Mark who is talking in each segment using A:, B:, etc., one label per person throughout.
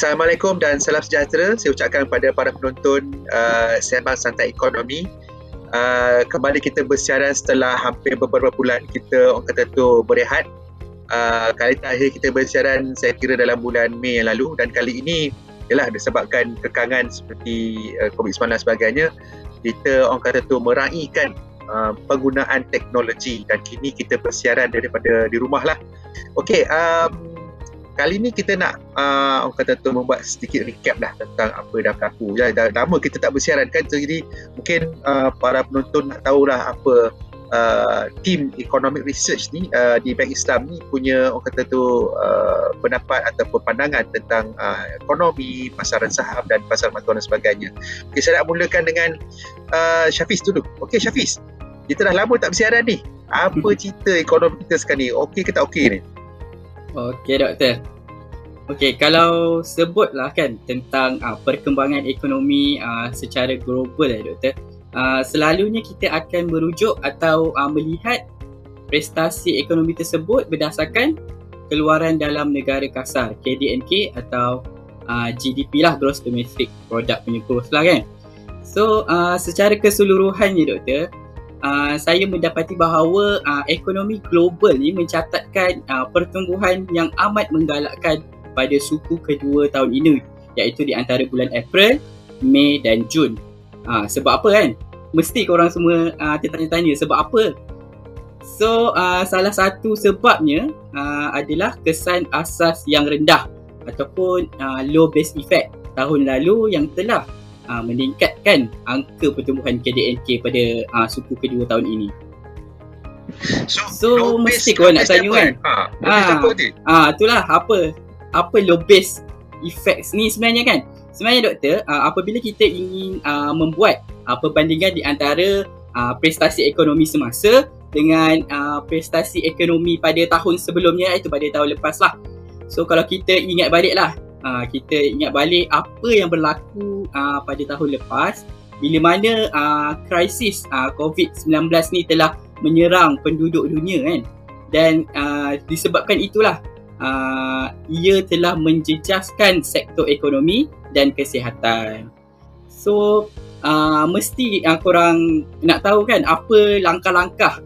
A: Assalamualaikum dan salam sejahtera. Saya ucapkan kepada para penonton Sembang Santai Ekonomi. Kembali kita bersiaran setelah hampir beberapa bulan kita orang kata tu berehat. Kali terakhir kita bersiaran saya kira dalam bulan Mei yang lalu, dan kali ini ialah disebabkan kekangan seperti COVID-19 dan sebagainya, kita orang kata tu meraihkan penggunaan teknologi, dan kini kita bersiaran daripada di rumah lah. Okey, kali ni kita nak orang kata tu membuat sedikit recap lah tentang apa dah berlaku. Dah lama kita tak bersiaran kan, jadi mungkin para penonton nak tahulah apa tim economic research ni di Bank Islam ni punya orang kata tu pendapat ataupun pandangan tentang ekonomi, pasaran saham dan pasar bantuan dan sebagainya. Okay, saya nak mulakan dengan Syafiz dulu. Okey Syafiz, kita dah lama tak bersiaran ni. Apa cerita ekonomi kita sekarang ni? Okey ke tak okey ni?
B: Okey doktor. Okey, kalau sebutlah kan tentang perkembangan ekonomi secara global doktor. Selalunya kita akan merujuk atau melihat prestasi ekonomi tersebut berdasarkan keluaran dalam negara kasar, KDNK atau GDP lah, Gross Domestic Product punya growth lah kan. So secara keseluruhannya doktor, saya mendapati bahawa ekonomi global ni mencatatkan pertumbuhan yang amat menggalakkan pada suku kedua tahun ini, iaitu di antara bulan April, Mei dan Jun. Sebab apa kan? Mesti korang semua tertanya-tanya sebab apa? So salah satu sebabnya adalah kesan asas yang rendah ataupun low base effect tahun lalu yang telah meningkatkan angka pertumbuhan KDNK pada suku kedua tahun ini. So mesti korang nak tanya kan? Itulah apa low base effects ni sebenarnya kan? Sebenarnya doktor, apabila kita ingin membuat perbandingan di antara prestasi ekonomi semasa dengan prestasi ekonomi pada tahun sebelumnya, iaitu pada tahun lepas lah. So kalau kita ingat balik lah, kita ingat balik apa yang berlaku pada tahun lepas, bila mana krisis COVID-19 ni telah menyerang penduduk dunia kan, dan disebabkan itulah ia telah menjejaskan sektor ekonomi dan kesihatan. So mesti korang nak tahu kan apa langkah-langkah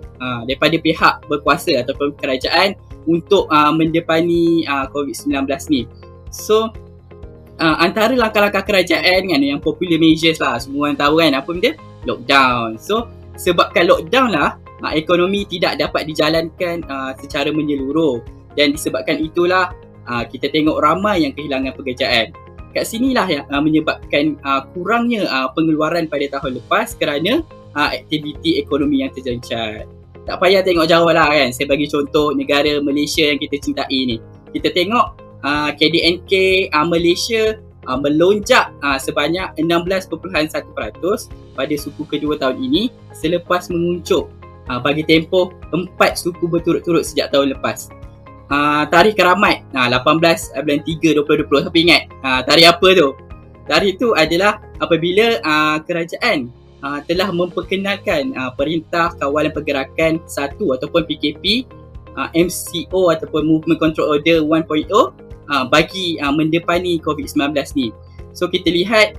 B: daripada pihak berkuasa ataupun kerajaan untuk mendepani COVID-19 ni. So antara langkah-langkah kerajaan kan, yang popular measures lah, semua orang tahu kan apa benda? Lockdown. So sebabkan lockdown lah, ekonomi tidak dapat dijalankan secara menyeluruh, dan disebabkan itulah kita tengok ramai yang kehilangan pekerjaan. Kat sinilah yang menyebabkan kurangnya pengeluaran pada tahun lepas kerana aktiviti ekonomi yang terjencat. Tak payah tengok jauh lah kan, saya bagi contoh negara Malaysia yang kita cintai ni. Kita tengok KDNK Malaysia melonjak sebanyak 16.1% pada suku kedua tahun ini selepas menguncuk bagi tempoh 4 suku berturut-turut sejak tahun lepas. Tarikh keramat 18 bulan 3 2020, siapa ingat? Tarikh apa tu? Tarikh tu adalah apabila kerajaan telah memperkenalkan Perintah Kawalan Pergerakan 1 ataupun PKP, MCO ataupun Movement Control Order 1.0 bagi mendepani COVID-19 ni. So kita lihat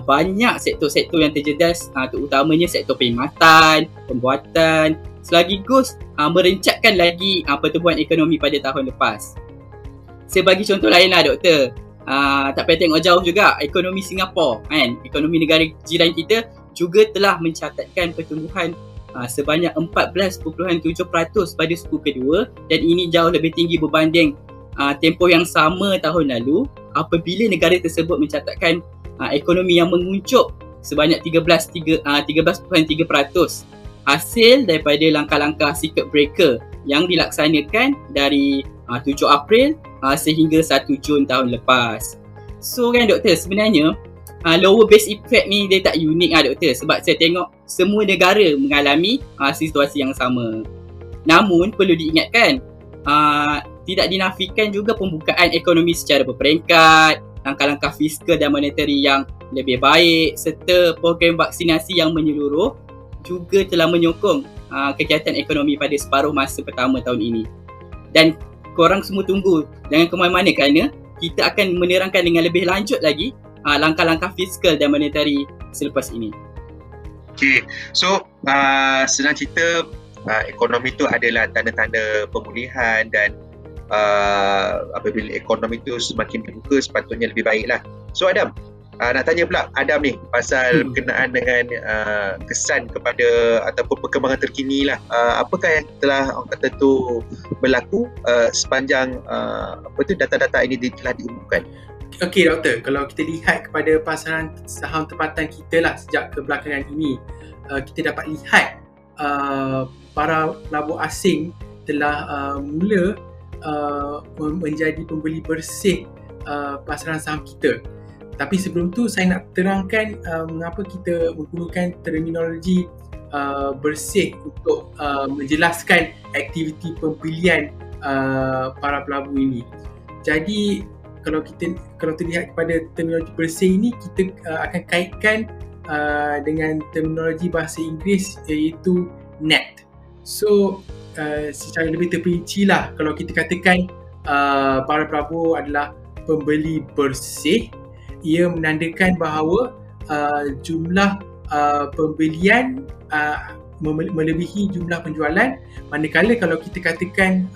B: banyak sektor-sektor yang terjejas, terutamanya sektor perkhidmatan, pembuatan, sekaligus merencatkan lagi pertumbuhan ekonomi pada tahun lepas. Saya bagi contoh lain lah doktor. Tak payah tengok jauh juga, ekonomi Singapura kan, ekonomi negara jiran kita juga telah mencatatkan pertumbuhan sebanyak 14.7% pada suku kedua, dan ini jauh lebih tinggi berbanding tempoh yang sama tahun lalu apabila negara tersebut mencatatkan ekonomi yang menguncuk sebanyak 13.3%, hasil daripada langkah-langkah circuit breaker yang dilaksanakan dari 7 April sehingga 1 Jun tahun lepas. So kan doktor, sebenarnya lower base effect ni dia tak unik lah doktor, sebab saya tengok semua negara mengalami situasi yang sama. Namun perlu diingatkan, tidak dinafikan juga pembukaan ekonomi secara berperingkat, langkah-langkah fiskal dan monetary yang lebih baik serta program vaksinasi yang menyeluruh juga telah menyokong kegiatan ekonomi pada separuh masa pertama tahun ini. Dan korang semua tunggu, jangan ke mana-mana kerana kita akan menerangkan dengan lebih lanjut lagi langkah-langkah fiskal dan monetary selepas ini.
A: Okay, so senang cerita, ekonomi tu adalah tanda-tanda pemulihan dan apabila ekonomi tu semakin dibuka sepatutnya lebih baiklah. So Adam, nak tanya pula Adam ni pasal berkenaan dengan kesan kepada ataupun perkembangan terkini lah. Apakah yang telah orang kata tu berlaku sepanjang data-data ini telah diumumkan?
C: Okey doktor, kalau kita lihat kepada pasaran saham tempatan kita lah sejak kebelakangan ini, kita dapat lihat para pelabur asing telah mula menjadi pembeli bersih pasaran saham kita. Tapi sebelum tu saya nak terangkan mengapa kita menggunakan terminologi bersih untuk menjelaskan aktiviti pembelian para pelabur ini. Jadi kalau terlihat kepada terminologi bersih ini, kita akan kaitkan dengan terminologi bahasa Inggeris iaitu net. So secara lebih terperinci lah, kalau kita katakan para pelabur adalah pembeli bersih, ia menandakan bahawa jumlah pembelian melebihi jumlah penjualan, manakala kalau kita katakan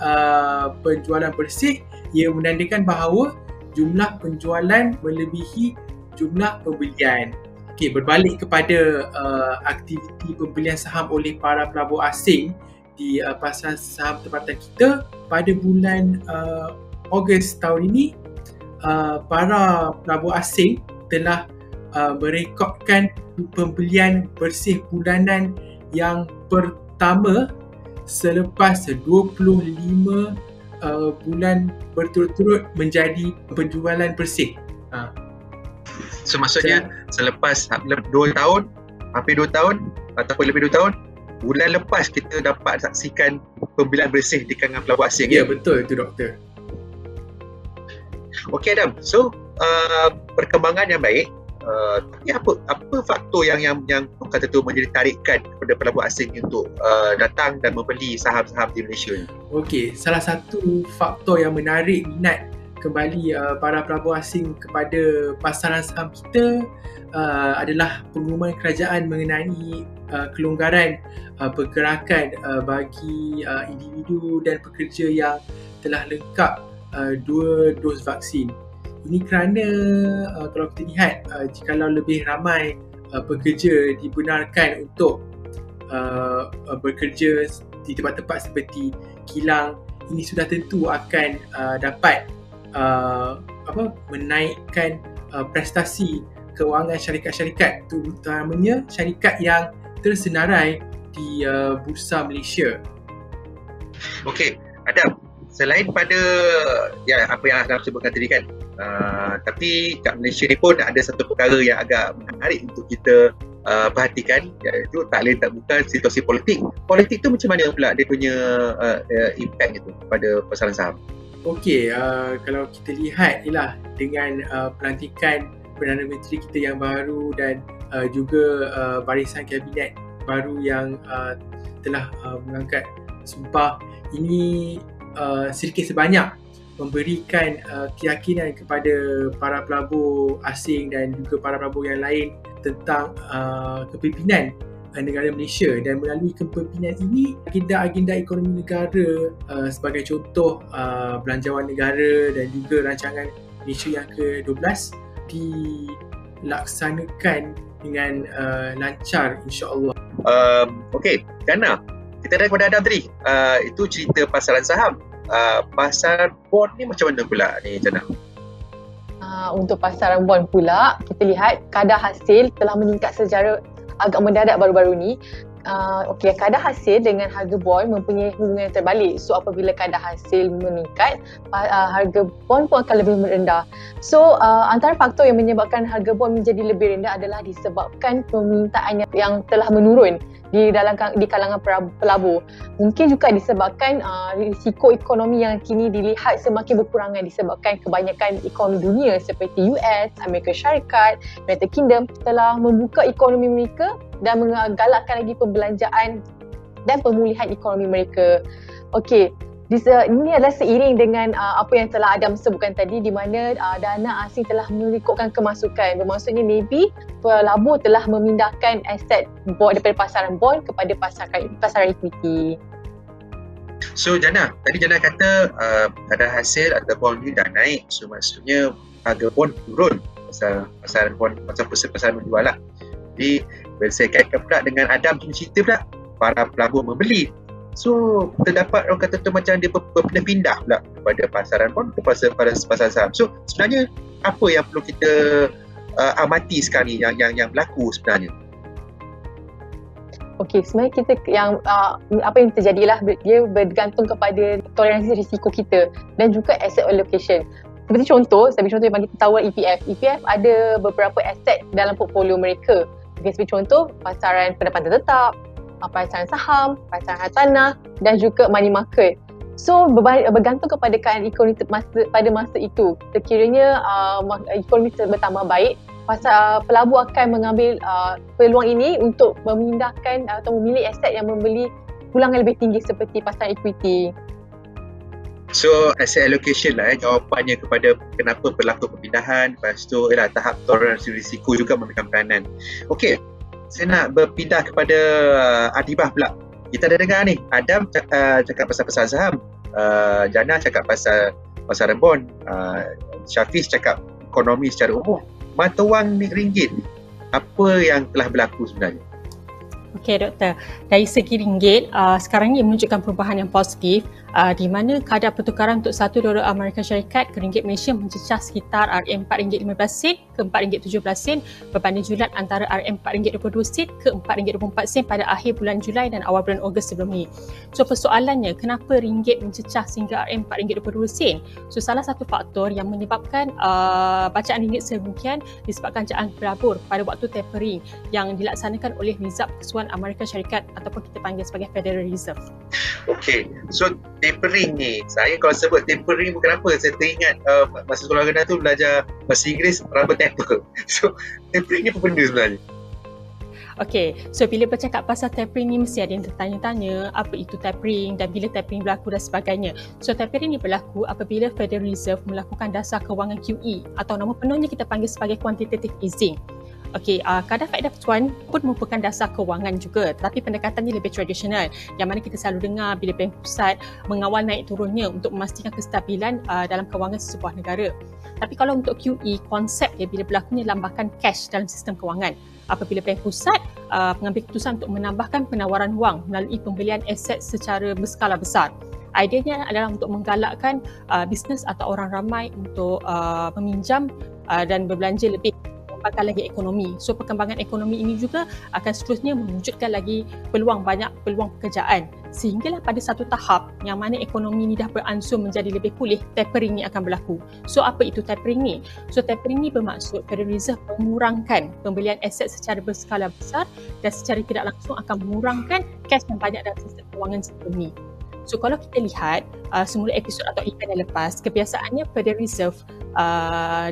C: penjualan bersih, ia menandakan bahawa jumlah penjualan melebihi jumlah pembelian. Okey, berbalik kepada aktiviti pembelian saham oleh para pelabur asing di pasar saham tempatan kita pada bulan Ogos tahun ini, para pelabur asing telah merekodkan pembelian bersih bulanan yang pertama selepas 25 bulan berturut-turut menjadi penjualan bersih.
A: So maksudnya selepas 2 tahun, hampir 2 tahun ataupun lebih 2 tahun, bulan lepas kita dapat saksikan pembelian bersih di kalangan pelabur asing.
C: Ya, betul itu doktor.
A: Okey Adam, so perkembangan yang baik, tapi apa faktor yang kata tu menjadi tarikan kepada pelabur asing untuk datang dan membeli saham-saham di Malaysia ni?
C: Okey, salah satu faktor yang menarik minat kembali para pelabur asing kepada pasaran saham kita adalah pengumuman kerajaan mengenai kelonggaran pergerakan bagi individu dan pekerja yang telah lengkap 2 dos vaksin. Ini kerana kalau kita lihat jikalau lebih ramai pekerja dibenarkan untuk bekerja di tempat-tempat seperti kilang, ini sudah tentu akan dapat menaikkan prestasi kewangan syarikat-syarikat, terutamanya syarikat yang tersenarai di Bursa Malaysia.
A: Okey, Adam, selain pada apa yang Adam sebutkan tadi kan, tapi kat Malaysia ni pun ada satu perkara yang agak menarik untuk kita perhatikan, iaitu tak lain tak bukan situasi politik. Politik tu macam mana pula dia punya impact itu pada pasaran saham?
C: Okey, kalau kita lihat ialah dengan pelantikan Perdana Menteri kita yang baru dan juga barisan kabinet baru yang telah mengangkat sumpah, ini sedikit sebanyak memberikan keyakinan kepada para pelabur asing dan juga para pelabur yang lain tentang kepimpinan negara Malaysia. Dan melalui kepimpinan ini, agenda-agenda ekonomi negara sebagai contoh belanjawan negara dan juga rancangan Malaysia yang ke-12 dilaksanakan dengan lancar, insya-Allah.
A: Okey, Jana, kita dah kepada Adam tadi, itu cerita pasaran saham. Pasaran bond ni macam mana pula ni, Jana?
D: Untuk pasaran bond pula, kita lihat kadar hasil telah meningkat secara agak mendadak baru-baru ni. Okey, kadar hasil dengan harga bond mempunyai hubungan yang terbalik. So apabila kadar hasil meningkat, harga bond pun akan lebih rendah. So antara faktor yang menyebabkan harga bond menjadi lebih rendah adalah disebabkan permintaan yang telah menurun di kalangan pelabur. Mungkin juga disebabkan risiko ekonomi yang kini dilihat semakin berkurangan disebabkan kebanyakan ekonomi dunia seperti US, Amerika Syarikat, United Kingdom telah membuka ekonomi mereka dan menggalakkan lagi pembelanjaan dan pemulihan ekonomi mereka. Okey, Ini adalah seiring dengan apa yang telah Adam sebutkan tadi, di mana dana asing telah melingkupkan kemasukan. Bermaksudnya maybe pelabur telah memindahkan aset bond daripada pasaran bond kepada pasaran equity.
A: So Jana, tadi Jana kata kadar hasil atau bond ni dah naik. So maksudnya harga bond turun pasal pasaran bond, pasal pasaran menjual lah. Jadi saya kaitkan pula dengan Adam punya cerita pula, para pelabur membeli. So terdapat orang kata tu macam dia berpindah-pindah pula kepada pasaran bond ke pasar saham. So sebenarnya apa yang perlu kita amati sekarang ni yang berlaku sebenarnya?
D: Okey, sebenarnya kita apa yang terjadilah dia bergantung kepada toleransi risiko kita dan juga asset allocation. Seperti contoh, saya bagi contoh yang bagi tahu EPF. EPF ada beberapa aset dalam portfolio mereka. Seperti contoh pasaran pendapatan tetap, pasaran saham, pasaran hartanah dan juga money market. So bergantung kepada keadaan ekonomi pada masa itu. Sekiranya ekonomi bertambah baik, pelabur akan mengambil peluang ini untuk memindahkan atau memilih aset yang membeli pulangan lebih tinggi seperti pasaran equity.
A: So asset allocation lah jawapannya kepada kenapa berlaku perpindahan. Lepas tu tahap toleransi risiko juga memegang peranan. Okey, saya nak berpindah kepada Adibah pula. Kita ada dengar ni, Adam cakap pasal saham, Jana cakap pasal pasaran bond, Syafiz cakap ekonomi secara umum. Mata wang ringgit, apa yang telah berlaku sebenarnya?
E: Okey doktor, dari segi ringgit sekarang ini menunjukkan perubahan yang positif di mana kadar pertukaran untuk $1 Amerika Syarikat ke ringgit Malaysia mencecah sekitar RM4.15 ke RM4.17 berbanding julat antara RM4.22 ke RM4.24 pada akhir bulan Julai dan awal bulan Ogos sebelum ni. So persoalannya, kenapa ringgit mencecah sehingga RM4.22? So salah satu faktor yang menyebabkan bacaan ringgit sedemikian disebabkan jaan pelabur pada waktu tapering yang dilaksanakan oleh Rizab Keseluruhan Amerika Syarikat ataupun kita panggil sebagai Federal Reserve.
A: Okey, so tapering ni, saya kalau sebut tapering bukan apa, saya teringat masa sekolah rendah tu belajar bahasa Inggeris rubber taper. So tapering ni apa benda sebenarnya?
E: Okey, so bila bercakap pasal tapering ni mesti ada yang tertanya-tanya apa itu tapering dan bila tapering berlaku dan sebagainya. So tapering ni berlaku apabila Federal Reserve melakukan dasar kewangan QE atau nama penuhnya kita panggil sebagai quantitative easing. Okey, kadar faedah acuan pun merupakan dasar kewangan juga, tetapi pendekatannya lebih tradisional yang mana kita selalu dengar bila Bank Pusat mengawal naik turunnya untuk memastikan kestabilan dalam kewangan sesebuah negara. Tapi kalau untuk QE, konsep dia bila berlakunya lambakan cash dalam sistem kewangan. Apabila Bank Pusat mengambil keputusan untuk menambahkan penawaran wang melalui pembelian aset secara berskala besar. Ideanya adalah untuk menggalakkan bisnes atau orang ramai untuk meminjam dan berbelanja lebih, mengembangkan lagi ekonomi. So perkembangan ekonomi ini juga akan seterusnya mewujudkan lagi banyak peluang pekerjaan. Sehinggalah pada satu tahap yang mana ekonomi ini dah beransur menjadi lebih pulih, tapering ni akan berlaku. So apa itu tapering ni? So tapering ni bermaksud Federal Reserve mengurangkan pembelian aset secara berskala besar dan secara tidak langsung akan mengurangkan cash yang banyak dalam sistem kewangan sebelum ni. So kalau kita lihat semula episod atau event yang lepas, kebiasaannya Federal Reserve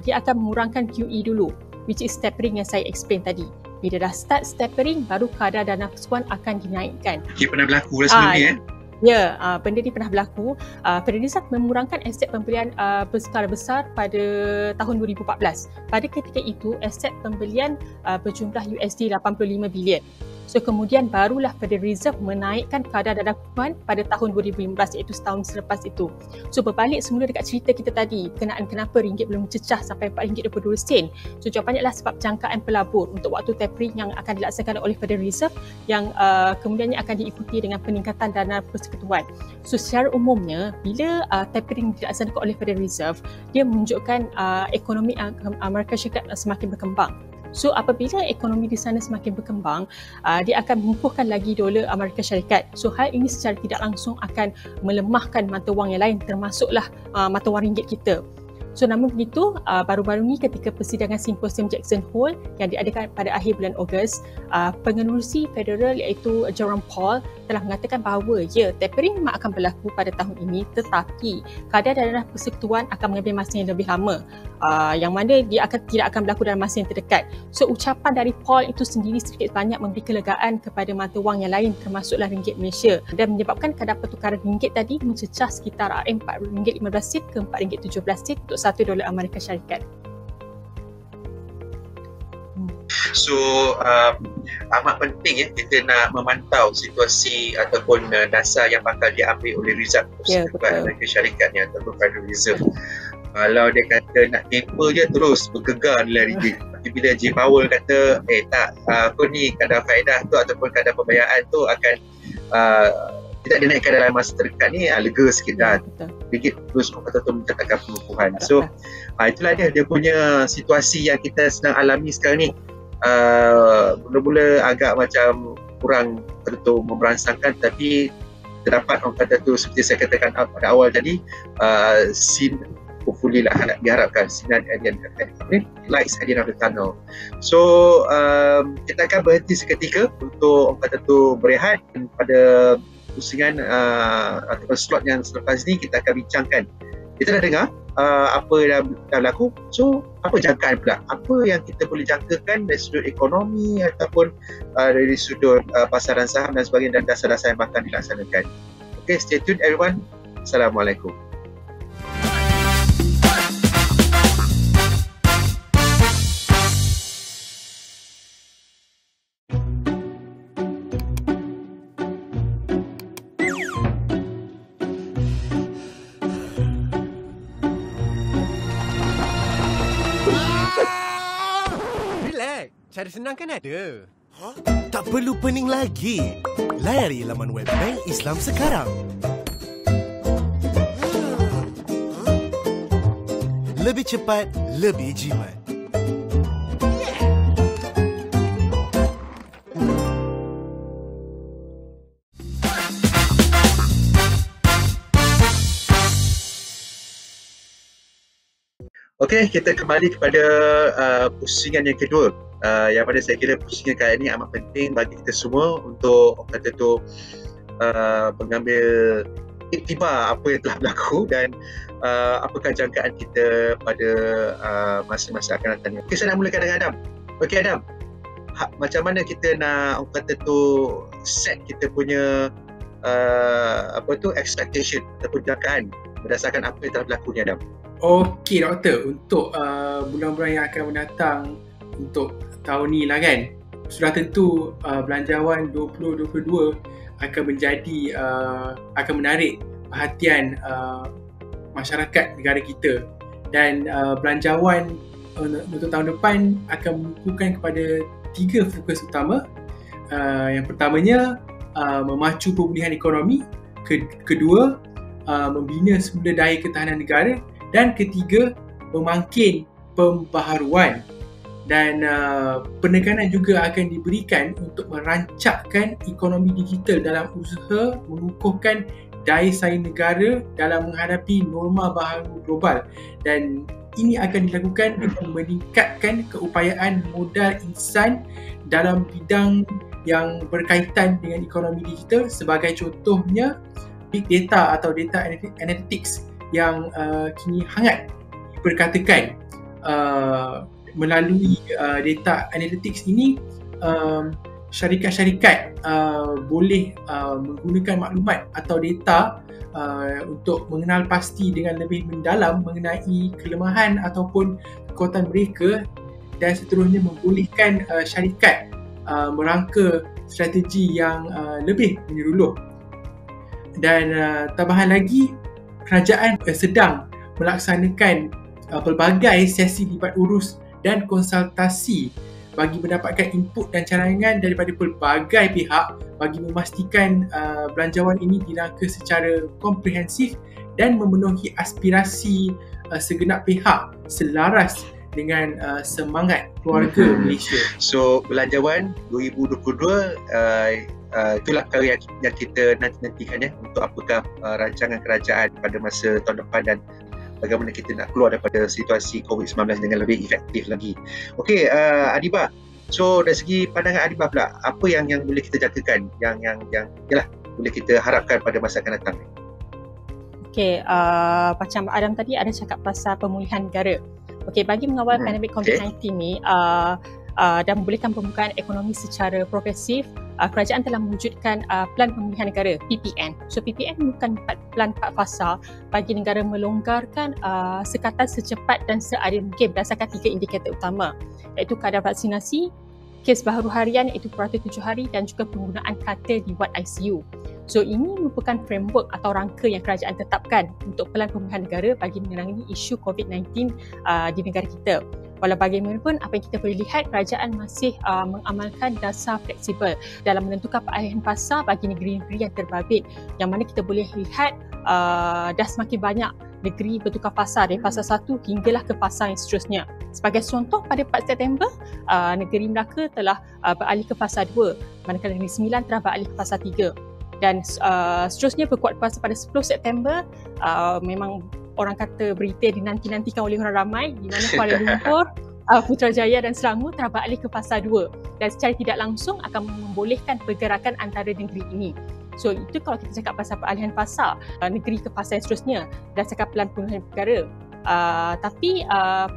E: dia akan mengurangkan QE dulu, which is tapering yang saya explain tadi. Bila dah start tapering, baru kadar dana keseluruhan akan dinaikkan.
A: Okay, pernah berlaku lah sebelum ni
E: benda ni pernah berlaku. Federal Reserve memurangkan aset pembelian berskala besar pada tahun 2014. Pada ketika itu, aset pembelian berjumlah USD 85 bilion. So kemudian barulah Federal Reserve menaikkan kadar dana keseluruhan pada tahun 2015, iaitu setahun selepas itu. So berbalik semula dekat cerita kita tadi, kenaan kenapa ringgit belum cecah sampai RM4.22. So jawapannya adalah sebab jangkaan pelabur untuk waktu tapering yang akan dilaksanakan oleh Federal Reserve yang kemudiannya akan diikuti dengan peningkatan dana persekutuan. So secara umumnya, bila tapering dilaksanakan oleh Federal Reserve, dia menunjukkan ekonomi Amerika Syarikat semakin berkembang. So apabila ekonomi di sana semakin berkembang, dia akan mengukuhkan lagi dolar Amerika Syarikat. So hal ini secara tidak langsung akan melemahkan mata wang yang lain, termasuklah mata wang ringgit kita. So namun begitu, baru-baru ni ketika persidangan simposium Jackson Hole yang diadakan pada akhir bulan Ogos, pengerusi federal iaitu Jerome Powell telah mengatakan bahawa tapering memang akan berlaku pada tahun ini, tetapi kadar darah persekutuan akan mengambil masa yang lebih lama, yang mana dia tidak akan berlaku dalam masa yang terdekat. So ucapan dari Powell itu sendiri sedikit banyak memberi kelegaan kepada mata wang yang lain termasuklah ringgit Malaysia, dan menyebabkan kadar pertukaran ringgit tadi mencecah sekitar RM4.15 ke RM4.17 untuk $1 Amerika Syarikat.
A: So amat penting kita nak memantau situasi ataupun dasar yang bakal diambil oleh Reserve Amerika Syarikat ni ataupun Federal Reserve. Kalau dia kata nak taper je terus bergegar nilai ringgit. Tapi bila J. Powell kata apa ni kadar faedah tu ataupun kadar pembayaran tu akan tidak dinaikkan dalam masa terdekat ni, lega sikit dah. Ringgit terus betul-betul mencatatkan pengukuhan. So itulah dia punya situasi yang kita sedang alami sekarang ni. Mula-mula agak macam kurang betul memberansangkan, tapi terdapat orang kata tu seperti saya katakan pada awal tadi, hopefully lah diharapkan sinar lights at the end of the tunnel. So kita akan berhenti seketika untuk orang kata tu berehat, dan pada pusingan ataupun slot yang selepas ni kita akan bincangkan. Kita dah dengar apa yang dah berlaku. So apa jangkaan pula? Apa yang kita boleh jangkakan dari sudut ekonomi ataupun dari sudut pasaran saham dan sebagainya, dan dasar-dasar yang bakal dilaksanakan. Okay, stay tuned everyone. Assalamualaikum.
F: Cara senang kan ada? Tak perlu pening lagi. Layari laman web Bank Islam sekarang. Lebih cepat, lebih jimat.
A: Okey, kita kembali kepada pusingan yang kedua. Yang mana saya kira pusingan kali ini amat penting bagi kita semua untuk kata tu mengambil iktibar apa yang telah berlaku dan apakah jangkaan kita pada masa-masa akan datang. Okey, saya nak mulakan dengan Adam. Okey Adam, macam mana kita nak kata tu set kita punya expectation ataupun jangkaan berdasarkan apa yang telah berlaku ni Adam?
C: Okey doktor, untuk bulan-bulan yang akan mendatang untuk tahun ni lah kan, sudah tentu belanjawan 2022 akan menjadi akan menarik perhatian masyarakat negara kita, dan belanjawan untuk tahun depan akan menumpukan kepada 3 fokus utama. Yang pertamanya memacu pemulihan ekonomi, kedua membina sumber daya ketahanan negara, dan ketiga memangkin pembaharuan. Dan penekanan juga akan diberikan untuk merancakkan ekonomi digital dalam usaha mengukuhkan daya saing negara dalam menghadapi norma baharu global. Dan ini akan dilakukan dengan meningkatkan keupayaan modal insan dalam bidang yang berkaitan dengan ekonomi digital, sebagai contohnya big data atau data analytics yang kini hangat diperkatakan. Melalui data analytics ini, syarikat-syarikat boleh menggunakan maklumat atau data untuk mengenal pasti dengan lebih mendalam mengenai kelemahan ataupun kekuatan mereka, dan seterusnya membolehkan syarikat merangka strategi yang lebih menyeluruh. Dan tambahan lagi, kerajaan sedang melaksanakan pelbagai sesi libat urus dan konsultasi bagi mendapatkan input dan cadangan daripada pelbagai pihak bagi memastikan belanjawan ini dirangka secara komprehensif dan memenuhi aspirasi segenap pihak selaras dengan semangat keluarga Malaysia.
A: So belanjawan 2022 itulah perkara yang kita nanti-nantikan untuk apakah rancangan kerajaan pada masa tahun depan, dan bagaimana kita nak keluar daripada situasi COVID-19 dengan lebih efektif lagi. Okey, Adibah. So dari segi pandangan Adibah pula, apa yang boleh kita jangkakan yang yalah boleh kita harapkan pada masa akan datang?
E: Okey, macam Adam tadi ada cakap pasal pemulihan negara. Okey, bagi mengawal pandemik COVID-19 ni dan membolehkan pembukaan ekonomi secara progresif, kerajaan telah mewujudkan Plan Pemulihan Negara, PPN. So PPN bukan plan 4 fasa bagi negara melonggarkan sekatan secepat dan seadil mungkin berdasarkan 3 indikator utama, iaitu kadar vaksinasi, kes baru harian iaitu peratus 7 hari dan juga penggunaan katil di wad ICU. So ini merupakan framework atau rangka yang kerajaan tetapkan untuk Pelan Pemulihan Negara bagi menangani isu COVID-19 di negara kita. Walau bagaimanapun, apa yang kita boleh lihat, kerajaan masih mengamalkan dasar fleksibel dalam menentukan peralihan fasa bagi negeri-negeri yang terbabit, yang mana kita boleh lihat dah semakin banyak negeri bertukar fasa dari fasa 1 hinggalah ke fasa yang seterusnya. Sebagai contoh, pada 4 September, negeri Melaka telah beralih ke fasa 2, manakala negeri Sembilan telah beralih ke fasa 3. Dan seterusnya berkuat kuasa pada 10 September, memang orang kata berita dinanti-nantikan oleh orang ramai, di mana Kuala Lumpur, Putrajaya dan Selangor telah beralih ke fasa 2 dan secara tidak langsung akan membolehkan pergerakan antara negeri ini. So itu kalau kita cakap pasal peralihan fasa negeri ke fasa yang seterusnya berdasarkan Pelan Pemulihan Negara. Tapi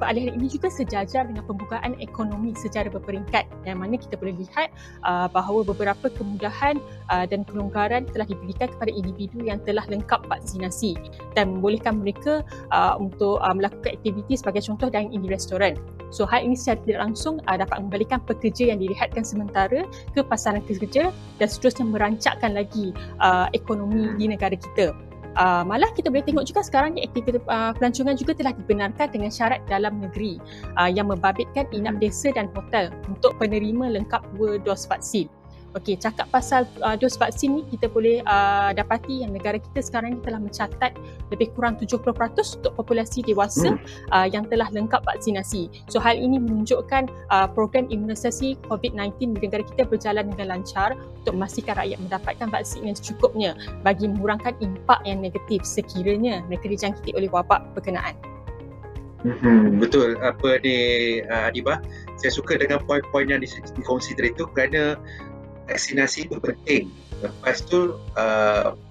E: peralihan ini juga sejajar dengan pembukaan ekonomi secara berperingkat, yang mana kita boleh lihat bahawa beberapa kemudahan dan kelonggaran telah diberikan kepada individu yang telah lengkap vaksinasi dan membolehkan mereka untuk melakukan aktiviti sebagai contoh dining in restoran. So hal ini secara tidak langsung dapat membalikan pekerja yang direhatkan sementara ke pasaran kerja dan seterusnya merancakkan lagi ekonomi di negara kita. Malah kita boleh tengok juga sekarang ni aktiviti pelancongan juga telah dibenarkan dengan syarat dalam negeri yang membabitkan inap desa dan hotel untuk penerima lengkap 2 dos vaksin. Okey, cakap pasal dos vaksin ni, kita boleh dapati yang negara kita sekarang ni telah mencatat lebih kurang 70% untuk populasi dewasa yang telah lengkap vaksinasi. So hal ini menunjukkan program imunisasi COVID-19 di negara kita berjalan dengan lancar untuk memastikan rakyat mendapatkan vaksin yang secukupnya bagi mengurangkan impak yang negatif sekiranya negeri dijangkiti oleh wabak berkenaan.
A: Betul apa ni Adibah. Saya suka dengan poin-poin yang dikongsi tadi itu kerana vaksinasi itu penting. Lepas tu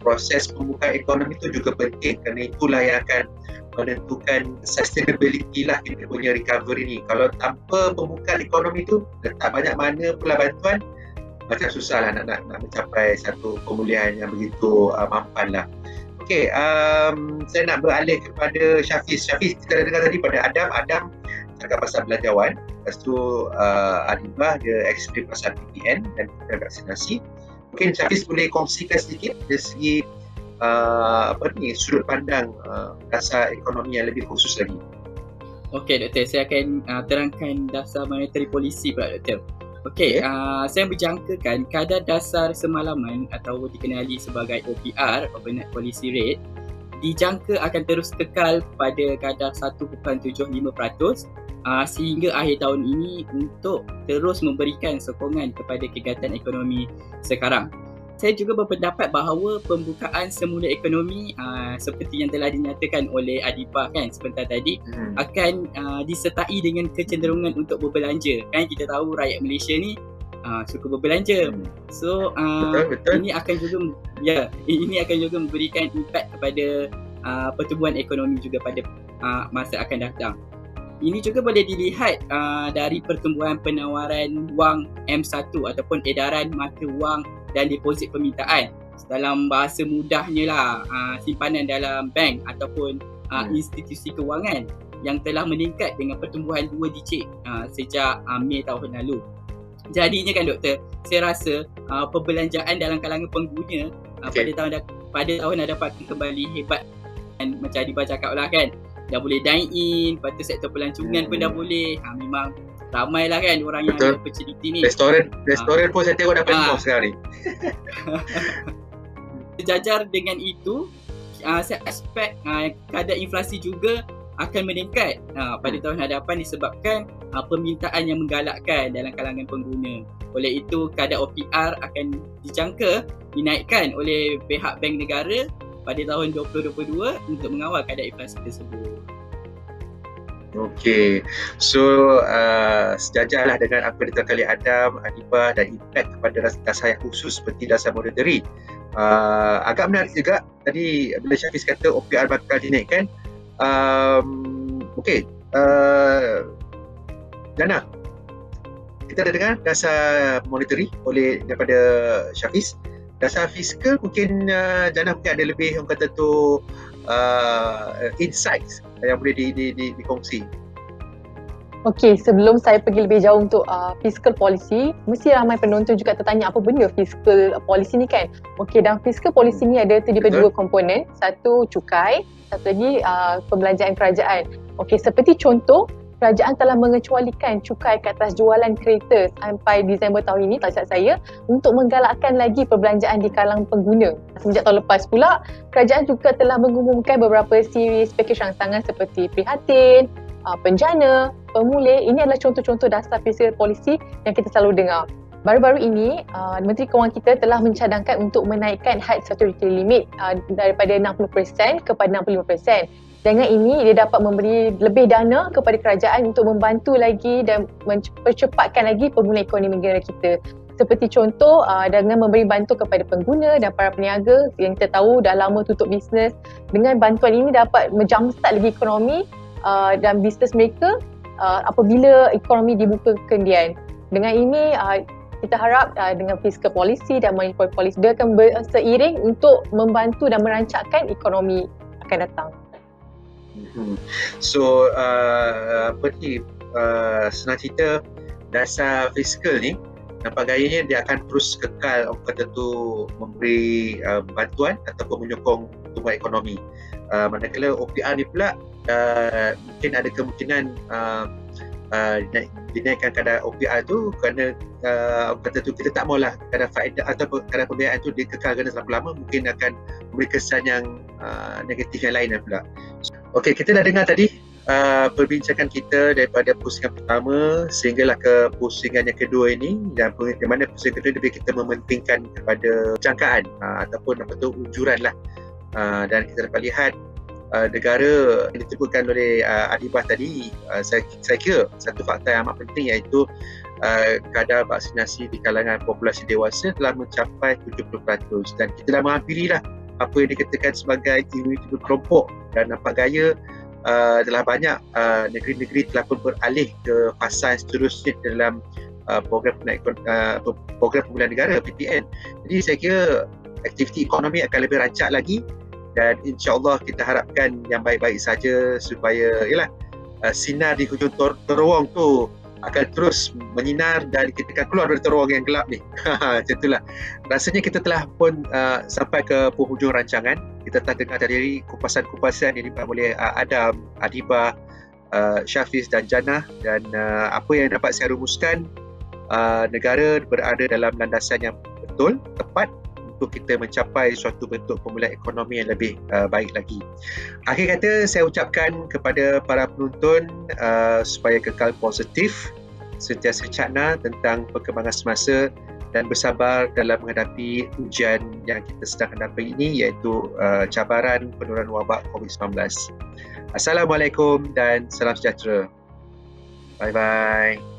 A: proses pembukaan ekonomi itu juga penting kerana itulah yang akan menentukan sustainability lah kita punya recovery ni. Kalau tanpa pembukaan ekonomi tu tak banyak mana pula bantuan, macam susah lah nak mencapai satu pemulihan yang begitu mampan lah. Okey, saya nak beralih kepada Syafiz. Syafiz, kita dah dengar tadi pada Adam cakap pasal belanjawan. Lepas tu Adibah dia explain pasal PPN dan vaksinasi. Mungkin Syafiz boleh kongsikan sedikit dari segi sudut pandang dasar ekonomi yang lebih khusus lagi.
B: Okey Doktor, saya akan terangkan dasar monetary policy pula Doktor. Okey, saya berjangkakan kadar dasar semalaman atau dikenali sebagai OPR, Overnight Policy Rate, dijangka akan terus kekal pada kadar 1.75% sehingga akhir tahun ini untuk terus memberikan sokongan kepada kegiatan ekonomi sekarang. Saya juga berpendapat bahawa pembukaan semula ekonomi seperti yang telah dinyatakan oleh Adibah kan sebentar tadi akan disertai dengan kecenderungan untuk berbelanja. Kan kita tahu rakyat Malaysia ni suka berbelanja. So betul. Ini akan juga memberikan impak kepada pertumbuhan ekonomi juga pada masa akan datang. Ini juga boleh dilihat dari pertumbuhan penawaran wang M1 ataupun edaran mata wang dan deposit permintaan. Dalam bahasa mudahnya lah, simpanan dalam bank ataupun institusi kewangan yang telah meningkat dengan pertumbuhan 2 digit sejak Mei tahun lalu. Jadinya kan Doktor, saya rasa perbelanjaan dalam kalangan pengguna pada tahun hadapan kembali hebat. Dan macam Adibah cakap lah kan, dah boleh dine in, lepas tu sektor pelancongan pun dah boleh. Memang ramai lah kan orang yang ada opportunity ni. Restoran pun saya tengok dah penuh sekarang ni. Sejajar dengan itu, saya expect kadar inflasi juga akan meningkat pada tahun hadapan disebabkan permintaan yang menggalakkan dalam kalangan pengguna. Oleh itu, kadar OPR akan dijangka dinaikkan oleh pihak bank negara pada tahun 2022 untuk mengawal keadaan inflasi tersebut.
A: Okey, so sejajarlah dengan apa yang diterangkan oleh Adam, Adibah dan impact kepada dasar yang khusus seperti dasar monetary. Agak menarik juga tadi bila Syafiz kata OPR bakal dinaikkan. Okey, Jana, kita ada dengar dasar monetary daripada Syafiz. Dasar fiskal mungkin Jana mungkin ada lebih orang kata tu insights yang boleh dikongsi.
D: Okey, sebelum saya pergi lebih jauh untuk fiscal policy, mesti ramai penonton juga tertanya apa benda fiscal policy ni kan. Okey, dalam fiscal policy ni ada terdiri dua komponen, satu cukai, satu lagi pembelanjaan kerajaan. Okey, seperti contoh, kerajaan telah mengecualikan cukai ke atas jualan kereta sampai Disember tahun ini, tak silap saya, untuk menggalakkan lagi perbelanjaan di kalangan pengguna. Semenjak tahun lepas pula, kerajaan juga telah mengumumkan beberapa series pakej rangsangan seperti prihatin, penjana, pemulih. Ini adalah contoh-contoh dasar fiscal policy yang kita selalu dengar. Baru-baru ini, Menteri Kewangan kita telah mencadangkan untuk menaikkan had statutory limit daripada 60% kepada 65%. Dengan ini, dia dapat memberi lebih dana kepada kerajaan untuk membantu lagi dan mempercepatkan lagi pemulihan ekonomi negara kita. Seperti contoh, dengan memberi bantuan kepada pengguna dan para peniaga yang kita tahu dah lama tutup bisnes. Dengan bantuan ini dapat menjumpstart lagi ekonomi dan bisnes mereka apabila ekonomi dibuka kendian. Dengan ini, kita harap dengan fiscal policy dan monetary policy dia akan seiring untuk membantu dan merancangkan ekonomi akan datang.
A: So senang cerita dasar fiskal ni nampak gayanya dia akan terus kekal orang kata tu memberi bantuan ataupun menyokong pertumbuhan ekonomi. Manakala OPR ni pula mungkin ada kemungkinan dinaikkan kadar OPR tu kerana orang kata tu kita tak maulah kadar faedah ataupun kadar pembiayaan tu dikekalkan terlalu lama, mungkin akan memberi kesan yang negatif yang lain pula. Okey, kita dah dengar tadi perbincangan kita daripada pusingan pertama sehinggalah ke pusingan yang kedua ini, dan di mana pusingan kedua lebih kita mementingkan kepada jangkaan ataupun ujuran lah. Dan kita dapat lihat negara yang disebutkan oleh Adibah tadi, saya kira satu fakta yang amat penting iaitu kadar vaksinasi di kalangan populasi dewasa telah mencapai 70%, dan kita dah menghampirilah apa yang dikatakan sebagai imuniti berkelompok, dan nampak gaya telah banyak negeri-negeri telah pun beralih ke fasa seterusnya dalam program pemulihan negara PPN. Jadi saya kira aktiviti ekonomi akan lebih rancak lagi, dan insya-Allah kita harapkan yang baik-baik saja supaya sinar di hujung terowong tu akan terus menyinar dan kita akan keluar dari terowong yang gelap ni. Macam itulah. Rasanya kita telah pun sampai ke penghujung rancangan. Kita telah dengar dari kupasan-kupasan yang dibuat oleh Adam, Adibah, Syafiz dan Jana, dan apa yang dapat saya rumuskan, negara berada dalam landasan yang betul, tepat untuk kita mencapai suatu bentuk pemulihan ekonomi yang lebih baik lagi. Akhir kata, saya ucapkan kepada para penonton supaya kekal positif, sentiasa cakna tentang perkembangan semasa dan bersabar dalam menghadapi ujian yang kita sedang hadapi ini, iaitu cabaran penurunan wabak COVID-19. Assalamualaikum dan salam sejahtera. Bye-bye.